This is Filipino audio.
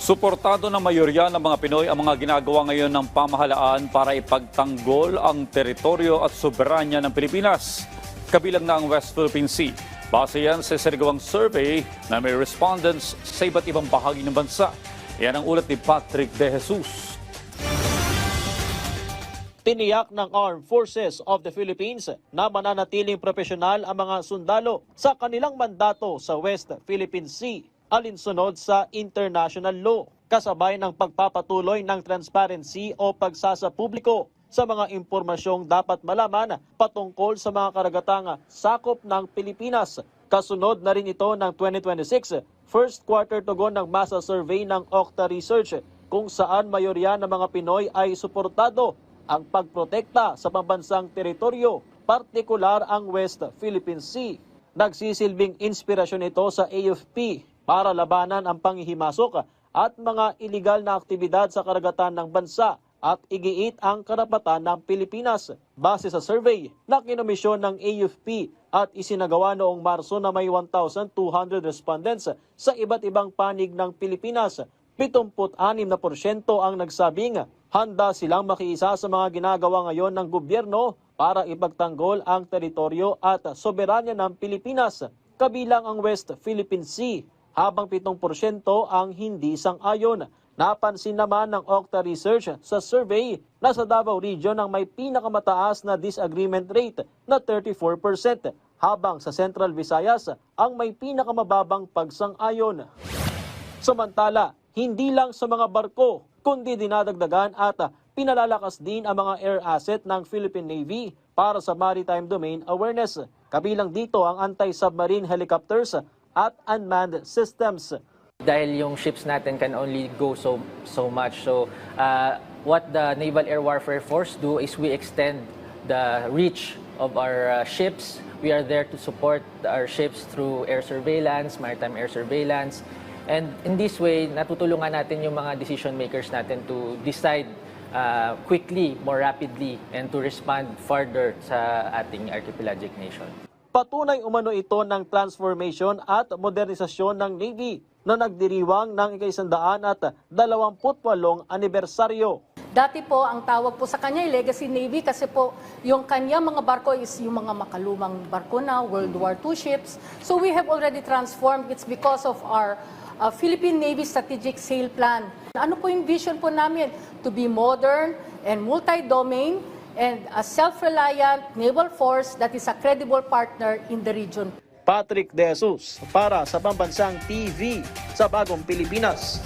Suportado ng mayorya ng mga Pinoy ang mga ginagawa ngayon ng pamahalaan para ipagtanggol ang teritoryo at soberanya ng Pilipinas, kabilang na ang West Philippine Sea. Base yan sa sinagawang survey na may respondents sa iba't ibang bahagi ng bansa. Yan ang ulat ni Patrick De Jesus. Tiniyak ng Armed Forces of the Philippines na mananatiling profesional ang mga sundalo sa kanilang mandato sa West Philippine Sea, alinsunod sa international law, kasabay ng pagpapatuloy ng transparency o pagsasapubliko sa mga impormasyong dapat malaman patungkol sa mga karagatang sakop ng Pilipinas. Kasunod na rin ito ng 2026 first quarter tugon ng masa survey ng Octa Research, kung saan mayorya ng mga Pinoy ay suportado ang pagprotekta sa pambansang teritoryo, partikular ang West Philippine Sea. Nagsisilbing inspirasyon ito sa AFP para labanan ang panghihimasok at mga iligal na aktibidad sa karagatan ng bansa at igiit ang karapatan ng Pilipinas. Base sa survey na kinomisyon ng AFP at isinagawa noong Marso na may 1,200 respondents sa iba't ibang panig ng Pilipinas, 76% ang nagsabing handa silang makiisa sa mga ginagawa ngayon ng gobyerno para ipagtanggol ang teritoryo at soberanya ng Pilipinas, kabilang ang West Philippine Sea, habang 7% ang hindi sang-ayon. Napansin naman ng Octa Research sa survey na sa Davao Region ang may pinakamataas na disagreement rate na 34%, habang sa Central Visayas ang may pinakamababang pagsang-ayon. Samantala, hindi lang sa mga barko, kundi dinadagdagan at pinalalakas din ang mga air asset ng Philippine Navy para sa maritime domain awareness. Kabilang dito ang anti-submarine helicopters at unmanned systems. Dahil yung ships natin can only go so much. So what the Naval Air Warfare Force do is we extend the reach of our ships. We are there to support our ships through air surveillance, maritime air surveillance. And in this way, natutulungan natin yung mga decision makers natin to decide quickly, more rapidly, and to respond further sa ating archipelagic nation. Patunay umano ito ng transformation at modernisasyon ng Navy na nagdiriwang ng ika-128 anibersaryo. Dati po, ang tawag po sa kanya ay Legacy Navy kasi po yung kanya mga barko is yung mga makalumang barko na, World War II ships. So we have already transformed. It's because of our Philippine Navy Strategic Sail Plan. Ano po yung vision po namin? To be modern and multi-domain and a self-reliant naval force that is a credible partner in the region. Patrick De Jesus para sa Pambansang TV sa Bagong Pilipinas.